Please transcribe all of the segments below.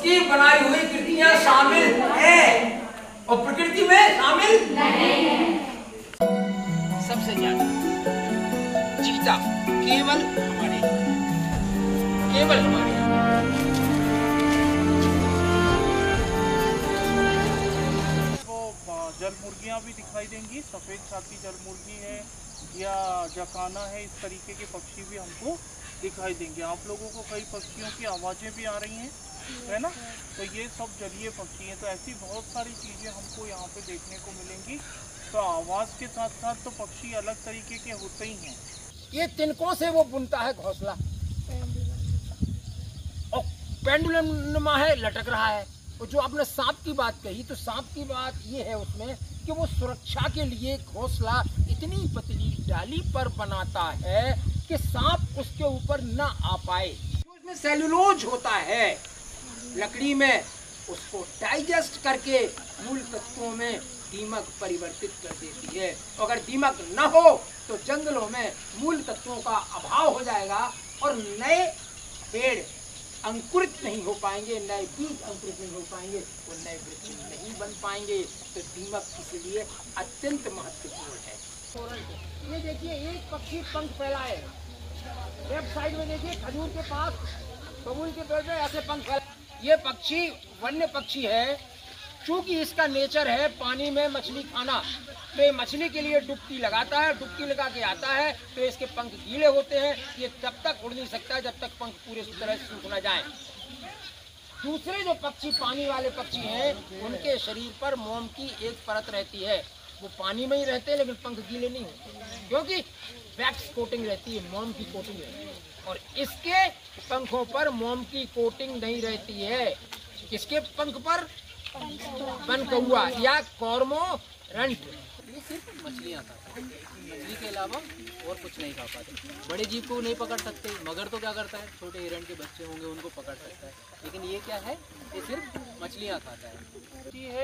उसकी बनाई हुई कृतियां शामिल हैं और प्रकृति में शामिल नहीं है। सबसे ज्यादा चीता केवल हमारे जल मुर्गियाँ भी दिखाई देंगी, सफ़ेद छाती जल मुर्गी है या जकाना है, इस तरीके के पक्षी भी हमको दिखाई देंगे। आप लोगों को कई पक्षियों की आवाज़ें भी आ रही हैं, है ना, तो ये सब जलीय पक्षी हैं। तो ऐसी बहुत सारी चीज़ें हमको यहाँ पे देखने को मिलेंगी। तो आवाज़ के साथ साथ तो पक्षी अलग तरीके के होते ही हैं। ये तिनकों से वो बुनता है घोंसला और पेंडुलम नुमा है, लटक रहा है। और जो आपने सांप की बात कही, तो सांप की बात ये है उसमें कि वो सुरक्षा के लिए घोंसला इतनी पतली डाली पर बनाता है कि सांप उसके ऊपर न आ पाए। उसमें सेल्यूलोज होता है लकड़ी में, उसको डाइजेस्ट करके मूल तत्वों में दीमक परिवर्तित कर देती है। अगर दीमक न हो तो जंगलों में मूल तत्वों का अभाव हो जाएगा और नए पेड़ अंकुरित नहीं हो पाएंगे, नए बीज अंकुरित नहीं हो पाएंगे, वो नए वृक्ष नहीं बन पाएंगे। तो दीमक इसलिए अत्यंत महत्वपूर्ण है। ये देखिए, एक पक्षी पंख फैलाए, लेफ्ट साइड में देखिए खजूर के पास बबूल के पेड़ पे ऐसे पंख फैलाए। ये पक्षी वन्य पक्षी है, चूंकि इसका नेचर है पानी में मछली खाना, तो ये मछली के लिए डुबकी लगाता है, डुबकी लगा के आता है, तो इसके पंख गीले होते हैं। ये तब तक उड़ नहीं सकता जब तक पंख पूरे तरह से सूख न जाए। दूसरे जो पक्षी पानी वाले पक्षी हैं, उनके शरीर पर मोम की एक परत रहती है। वो पानी में ही रहते हैं लेकिन पंख गीले नहीं होते, क्योंकि वैक्स कोटिंग रहती है, मोम की कोटिंग रहती है। और इसके पंखों पर मोम की कोटिंग नहीं रहती है। इसके पंख पर बनकौआ या कॉर्मोरंट ये सिर्फ मछलियाँ खाता है, मछली के अलावा और कुछ नहीं खा पाते। बड़े जीव को नहीं पकड़ सकते। मगर तो क्या करता है, छोटे हिरण के बच्चे होंगे उनको पकड़ सकता है, लेकिन ये क्या है, ये सिर्फ मछलियाँ खाता है।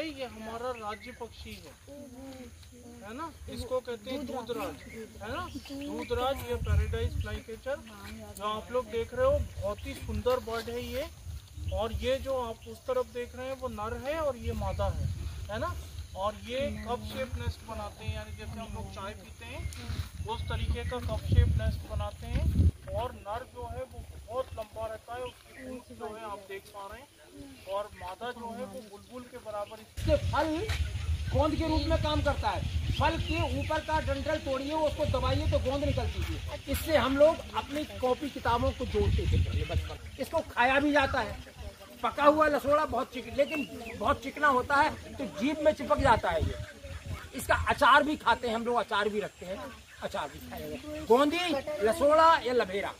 ये हमारा राज्य पक्षी है ना, इसको कहते हैं दूधराज, है ना। दूधराज ये पैराडाइज फ्लाईकैचर जो आप लोग देख रहे हो, बहुत ही सुंदर बर्ड है ये। और ये जो आप उस तरफ देख रहे हैं वो नर है और ये मादा है ना। और ये कप शेप नेस्ट बनाते हैं, यानी जैसे हम लोग चाय पीते हैं उस तरीके का कप शेप नेस्ट बनाते हैं। और नर जो है वो बहुत लंबा रहता है, उसकी पूंछ जो है आप देख पा रहे हैं। और मादा जो है वो बुलबुल के बराबर। इसके फल गोंद के रूप में काम करता है। फल के ऊपर का डंठल तोड़िए, उसको दबाइए तो गोंद निकलती थी। इससे हम लोग अपनी कॉपी किताबों को जोड़ते थे पहले बचपन। इसको खाया भी जाता है, पका हुआ लसोड़ा लेकिन बहुत चिकना होता है, तो जीभ में चिपक जाता है। ये इसका अचार भी खाते हैं हम लोग, अचार भी रखते हैं, अचार भी खाएंगे। गोंदी, लसोड़ा या लभेरा।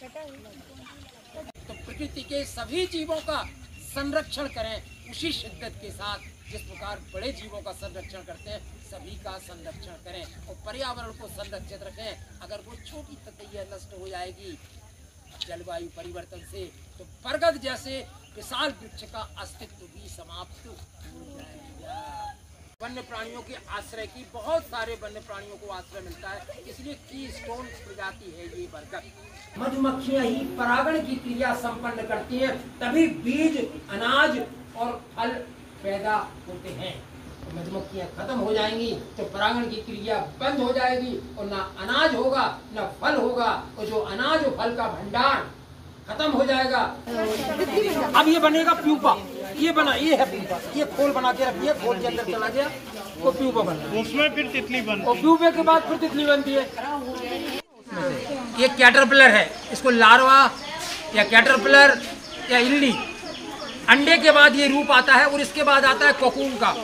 तो प्रकृति के सभी जीवों का संरक्षण करें उसी शिद्दत के साथ जिस प्रकार बड़े जीवों का संरक्षण करते हैं, सभी का संरक्षण करें और पर्यावरण को संरक्षित रखें। अगर वो छोटी ततैया नष्ट हो जाएगी जलवायु परिवर्तन से, तो बरगद जैसे विशाल वृक्ष का अस्तित्व भी समाप्त हो जाएगा। वन्य प्राणियों के आश्रय की, बहुत सारे वन्य प्राणियों को आश्रय मिलता है, इसलिए कीस्टोन प्रजाति है ये बरगद। मधुमक्खियां ही परागण की क्रिया संपन्न करती है, तभी बीज, अनाज और फल पैदा होते हैं। तो मधुमक्खियां खत्म हो जाएंगी तो परागण की क्रिया बंद हो जाएगी और ना अनाज होगा ना फल होगा, और जो अनाज और फल का भंडार खत्म हो जाएगा। अब ये बनेगा प्यूपा, ये बना, ये है प्यूपा। ये खोल बना के रखिए, खोल के अंदर चला गया तो प्यूपा बना, उसमें फिर तितली बनती है, और प्यूपे के बाद फिर तितली बनती है। ये कैटरपिलर है, इसको लार्वा या कैटरपिलर या इल्ली। अंडे के बाद ये रूप आता है और इसके बाद आता है कोकून का।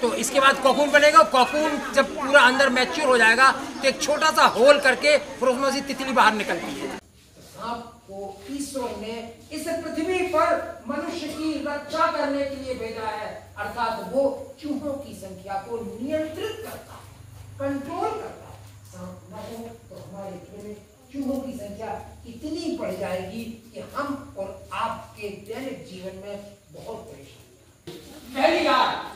तो इसके बाद कोकून बनेगा। कोकून जब पूरा अंदर मैच्योर हो जाएगा तो एक छोटा सा होल करके फिर उसमें से तितली बाहर निकलती है। सांप को ईश्वर ने इस पृथ्वी पर मनुष्य की रक्षा करने के लिए भेजा है, अर्थात वो चूहों की संख्या को नियंत्रित करता है, कंट्रोल करता है। सांप न हो तो हमारे घर में चूहों की संख्या इतनी बढ़ जाएगी कि हम और आपके दैनिक जीवन में बहुत परेशानी। पहली बात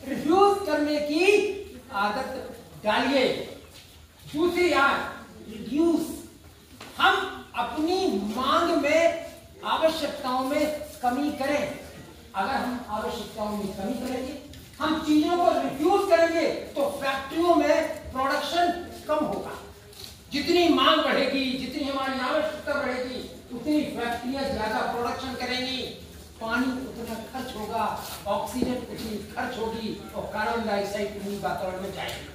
रिफ्यूज करने की आदत डालिए। दूसरी याद रिड्यूस कमी करें, अगर हम आवश्यकताओं में कमी करेंगे, हम चीजों को रिड्यूस करेंगे, तो फैक्ट्रियों में प्रोडक्शन कम होगा। जितनी मांग बढ़ेगी, जितनी हमारी आवश्यकता बढ़ेगी, उतनी फैक्ट्रियां ज्यादा प्रोडक्शन करेंगी, पानी उतना खर्च होगा, ऑक्सीजन उतनी खर्च होगी और कार्बन डाइऑक्साइड उतनी वातावरण में जाएगी।